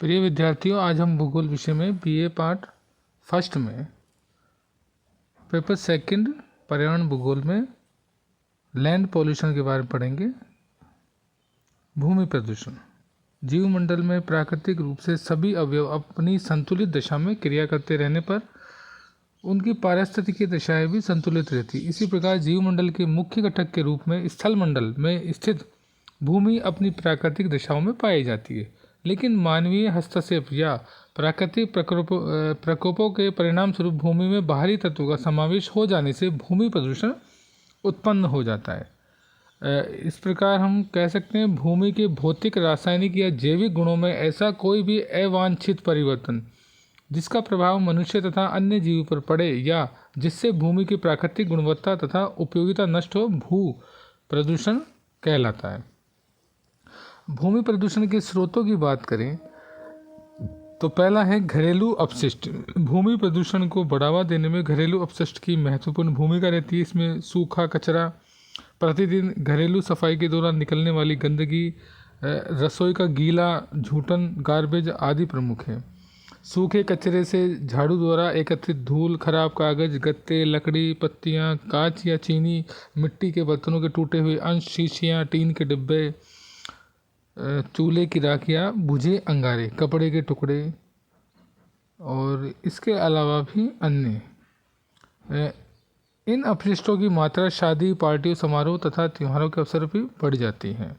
प्रिय विद्यार्थियों, आज हम भूगोल विषय में बीए पार्ट फर्स्ट में पेपर सेकंड पर्यावरण भूगोल में लैंड पॉल्यूशन के बारे में पढ़ेंगे। भूमि प्रदूषण। जीवमंडल में प्राकृतिक रूप से सभी अवयव अपनी संतुलित दशा में क्रिया करते रहने पर उनकी पारिस्थितिकी दशाएं भी संतुलित रहती। इसी प्रकार जीवमंडल के मुख्य घटक के रूप में स्थलमंडल में स्थित भूमि अपनी प्राकृतिक दशाओं में पाई जाती है, लेकिन मानवीय हस्तक्षेप या प्राकृतिक प्रकोपों के परिणाम स्वरूप भूमि में बाहरी तत्वों का समावेश हो जाने से भूमि प्रदूषण उत्पन्न हो जाता है। इस प्रकार हम कह सकते हैं, भूमि के भौतिक, रासायनिक या जैविक गुणों में ऐसा कोई भी अवांछित परिवर्तन जिसका प्रभाव मनुष्य तथा अन्य जीवों पर पड़े या जिससे भूमि की प्राकृतिक गुणवत्ता तथा उपयोगिता नष्ट हो, भू प्रदूषण कहलाता है। भूमि प्रदूषण के स्रोतों की बात करें तो पहला है घरेलू अपशिष्ट। भूमि प्रदूषण को बढ़ावा देने में घरेलू अपशिष्ट की महत्वपूर्ण भूमिका रहती है। इसमें सूखा कचरा, प्रतिदिन घरेलू सफाई के दौरान निकलने वाली गंदगी, रसोई का गीला झूठन, गार्बेज आदि प्रमुख हैं। सूखे कचरे से झाड़ू द्वारा एकत्रित धूल, खराब कागज, गत्ते, लकड़ी, पत्तियां, कांच या चीनी, मिट्टी के बर्तनों के टूटे हुए अंश, शीशियां, टीन के डिब्बे, चूल्हे की राख या बुझे अंगारे, कपड़े के टुकड़े और इसके अलावा भी अन्य। इन अपशिष्टों की मात्रा शादी, पार्टियों, समारोह तथा त्योहारों के अवसर पर बढ़ जाती है।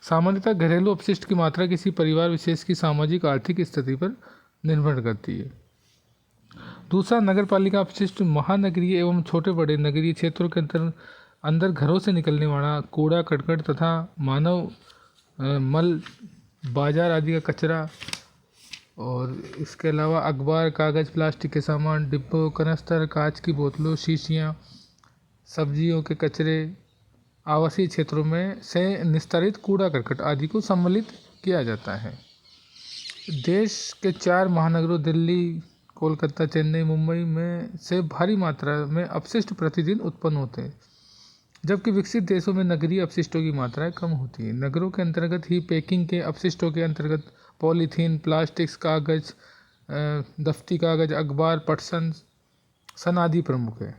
सामान्यतः घरेलू अपशिष्ट की मात्रा किसी परिवार विशेष की सामाजिक आर्थिक स्थिति पर निर्भर करती है। दूसरा, नगर पालिका अपशिष्ट। महानगरीय एवं छोटे बड़े नगरीय क्षेत्रों के अंदर घरों से निकलने वाला कूड़ा करकट तथा मानव मल, बाजार आदि का कचरा और इसके अलावा अखबार, कागज़, प्लास्टिक के सामान, डिब्बों, कनस्तर, कांच की बोतलों, शीशियाँ, सब्जियों के कचरे, आवासीय क्षेत्रों में से निस्तारित कूड़ा करकट आदि को सम्मिलित किया जाता है। देश के 4 महानगरों दिल्ली, कोलकाता, चेन्नई, मुंबई में से भारी मात्रा में अपशिष्ट प्रतिदिन उत्पन्न होते हैं, जबकि विकसित देशों में नगरीय अपशिष्टों की मात्राएं कम होती है। नगरों के अंतर्गत ही पैकिंग के अपशिष्टों के अंतर्गत पॉलीथीन, प्लास्टिक्स, कागज, दफ्ती कागज, अखबार, पटसन, सन आदि प्रमुख है।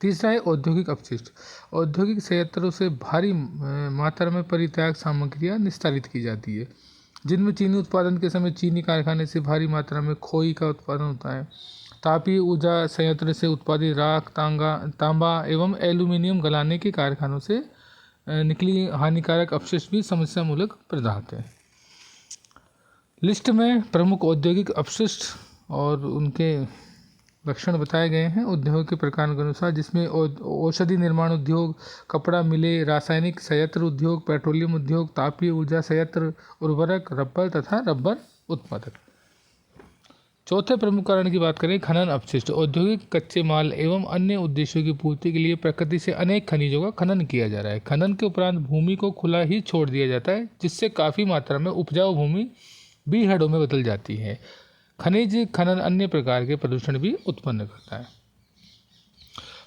तीसरा है औद्योगिक अपशिष्ट। औद्योगिक संयंत्रों से भारी मात्रा में परित्याग सामग्रियां निस्तारित की जाती है, जिनमें चीनी उत्पादन के समय चीनी कारखाने से भारी मात्रा में खोई का उत्पादन होता है। तापीय ऊर्जा संयंत्र से उत्पादित राख, तांबा एवं एल्यूमीनियम गलाने के कारखानों से निकली हानिकारक अपशिष्ट भी समस्यामूलक पदार्थ है। लिस्ट में प्रमुख औद्योगिक अपशिष्ट और उनके लक्षण बताए गए हैं उद्योग के प्रकार के अनुसार, जिसमें औषधि निर्माण उद्योग, कपड़ा मिले, रासायनिक संयंत्र उद्योग, पेट्रोलियम उद्योग, तापीय ऊर्जा संयंत्र, उर्वरक, रबर तथा रबर उत्पादक। चौथे प्रमुख कारण की बात करें, खनन अपशिष्ट। औद्योगिक कच्चे माल एवं अन्य उद्देश्यों की पूर्ति के लिए प्रकृति से अनेक खनिजों का खनन किया जा रहा है। खनन के उपरांत भूमि को खुला ही छोड़ दिया जाता है, जिससे काफ़ी मात्रा में उपजाऊ भूमि बीहड़ों में बदल जाती है। खनिज खनन अन्य प्रकार के प्रदूषण भी उत्पन्न करता है।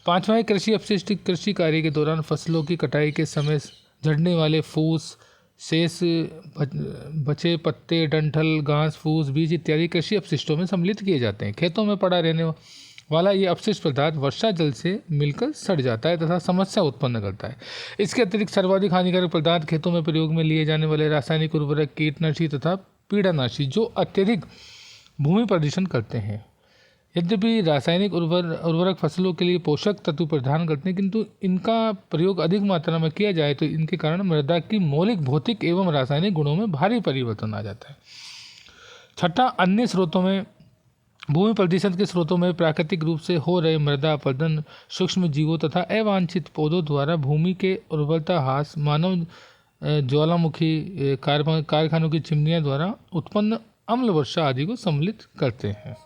पांचवा है कृषि अपशिष्ट। कृषि कार्य के दौरान फसलों की कटाई के समय झड़ने वाले फूस, शेष बचे पत्ते, डंठल, घास फूस, बीज इत्यादि कृषि अपशिष्टों में सम्मिलित किए जाते हैं। खेतों में पड़ा रहने वाला ये अपशिष्ट पदार्थ वर्षा जल से मिलकर सड़ जाता है तथा समस्या उत्पन्न करता है। इसके अतिरिक्त सर्वाधिक हानिकारक पदार्थ खेतों में प्रयोग में लिए जाने वाले रासायनिक उर्वरक, कीटनाशी तथा पीड़ानाशी, जो अत्यधिक भूमि प्रदूषण करते हैं। यद्यपि रासायनिक उर्वरक फसलों के लिए पोषक तत्व प्रदान करते हैं, किंतु इनका प्रयोग अधिक मात्रा में किया जाए तो इनके कारण मृदा की मौलिक भौतिक एवं रासायनिक गुणों में भारी परिवर्तन आ जाता है। छठा, अन्य स्रोतों में भूमि प्रदूषण के स्रोतों में प्राकृतिक रूप से हो रहे मृदा अपरदन, सूक्ष्म जीवों तथा अवांछित पौधों द्वारा भूमि के उर्वरता ह्रास, मानव ज्वालामुखी कारखानों की चिमनियां द्वारा उत्पन्न अम्ल वर्षा आदि को सम्मिलित करते हैं।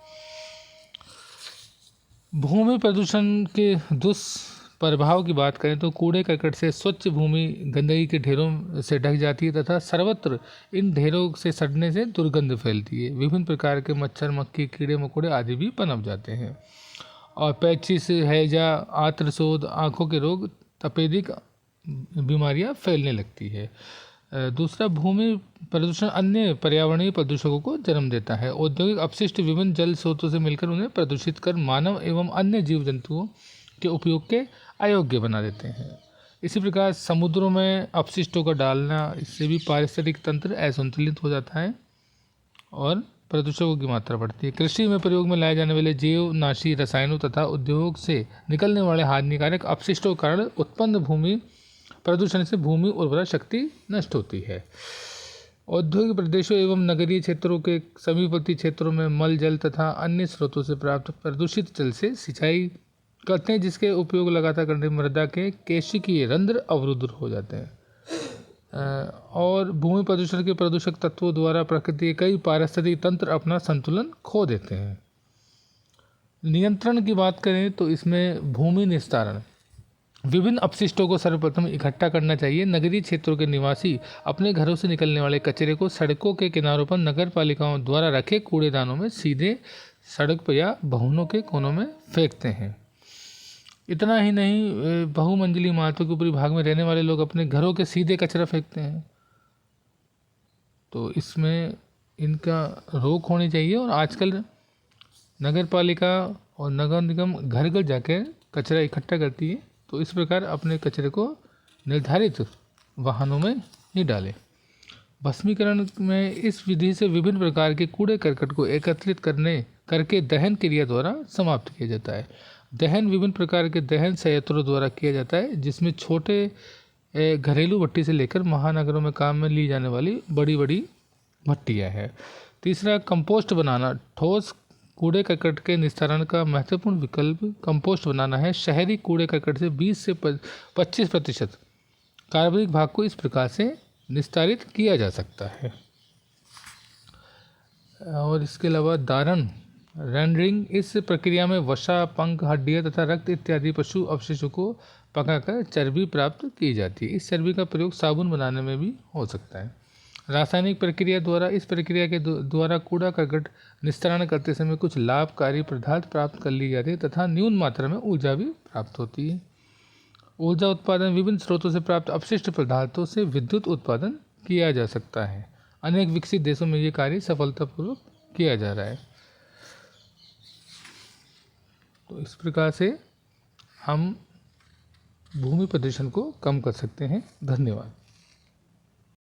भूमि प्रदूषण के दुष्प्रभाव की बात करें तो कूड़े करकट से स्वच्छ भूमि गंदगी के ढेरों से ढक जाती है तथा सर्वत्र इन ढेरों से सड़ने से दुर्गंध फैलती है। विभिन्न प्रकार के मच्छर, मक्खी, कीड़े मकोड़े आदि भी पनप जाते हैं और पेचिस, हैजा, आंत्रशोथ, आँखों के रोग, तपेदिक बीमारियां फैलने लगती है। दूसरा, भूमि प्रदूषण अन्य पर्यावरणीय प्रदूषकों को जन्म देता है। औद्योगिक अपशिष्ट विभिन्न जल स्रोतों से मिलकर उन्हें प्रदूषित कर मानव एवं अन्य जीव जंतुओं के उपयोग के अयोग्य बना देते हैं। इसी प्रकार समुद्रों में अपशिष्टों का डालना, इससे भी पारिस्थितिक तंत्र असंतुलित हो जाता है और प्रदूषकों की मात्रा बढ़ती है। कृषि में प्रयोग में लाए जाने वाले जीवनाशी रसायनों तथा उद्योग से निकलने वाले हानिकारक अपशिष्टों के कारण उत्पन्न भूमि प्रदूषण से भूमि उर्वरा शक्ति नष्ट होती है। औद्योगिक प्रदेशों एवं नगरीय क्षेत्रों के समीपवर्ती क्षेत्रों में मल जल तथा अन्य स्रोतों से प्राप्त प्रदूषित जल से सिंचाई करते हैं, जिसके उपयोग लगातार करने मृदा के केशिकीय रंध्र अवरुद्ध हो जाते हैं। और भूमि प्रदूषण के प्रदूषक तत्वों द्वारा प्रकृति के कई पारिस्थितिक तंत्र अपना संतुलन खो देते हैं। नियंत्रण की बात करें तो इसमें भूमि निस्तारण, विभिन्न अपशिष्टों को सर्वप्रथम इकट्ठा करना चाहिए। नगरीय क्षेत्रों के निवासी अपने घरों से निकलने वाले कचरे को सड़कों के किनारों पर नगर पालिकाओं द्वारा रखे कूड़ेदानों में सीधे सड़क पर या भवनों के कोनों में फेंकते हैं। इतना ही नहीं, बहुमंजिली इमारतों के ऊपरी भाग में रहने वाले लोग अपने घरों के सीधे कचरा फेंकते हैं, तो इसमें इनका रोक होनी चाहिए। और आजकल नगर पालिका और नगर निगम घर घर जाकर कचरा इकट्ठा करती है, तो इस प्रकार अपने कचरे को निर्धारित वाहनों में ही डालें। भस्मीकरण में इस विधि से विभिन्न प्रकार के कूड़े करकट को एकत्रित करके दहन क्रिया द्वारा समाप्त किया जाता है। दहन विभिन्न प्रकार के दहन संयंत्रों द्वारा किया जाता है, जिसमें छोटे घरेलू भट्टी से लेकर महानगरों में काम में ली जाने वाली बड़ी बड़ी भट्टियाँ हैं। तीसरा, कंपोस्ट बनाना। ठोस कूड़े करकट के निस्तारण का महत्वपूर्ण विकल्प कंपोस्ट बनाना है। शहरी कूड़े करकट से 20 से 25% कार्बनिक भाग को इस प्रकार से निस्तारित किया जा सकता है। और इसके अलावा दारण, रेंडरिंग, इस प्रक्रिया में वसा, पंख, हड्डियाँ तथा रक्त इत्यादि पशु अवशेषों को पकाकर चर्बी प्राप्त की जाती है। इस चर्बी का प्रयोग साबुन बनाने में भी हो सकता है। रासायनिक प्रक्रिया द्वारा, इस प्रक्रिया के द्वारा कूड़ा करकट निस्तारण करते समय कुछ लाभकारी पदार्थ प्राप्त कर ली जाती है तथा न्यून मात्रा में ऊर्जा भी प्राप्त होती है। ऊर्जा उत्पादन, विभिन्न स्रोतों से प्राप्त अपशिष्ट पदार्थों से विद्युत उत्पादन किया जा सकता है। अनेक विकसित देशों में ये कार्य सफलतापूर्वक किया जा रहा है। तो इस प्रकार से हम भूमि प्रदूषण को कम कर सकते हैं। धन्यवाद।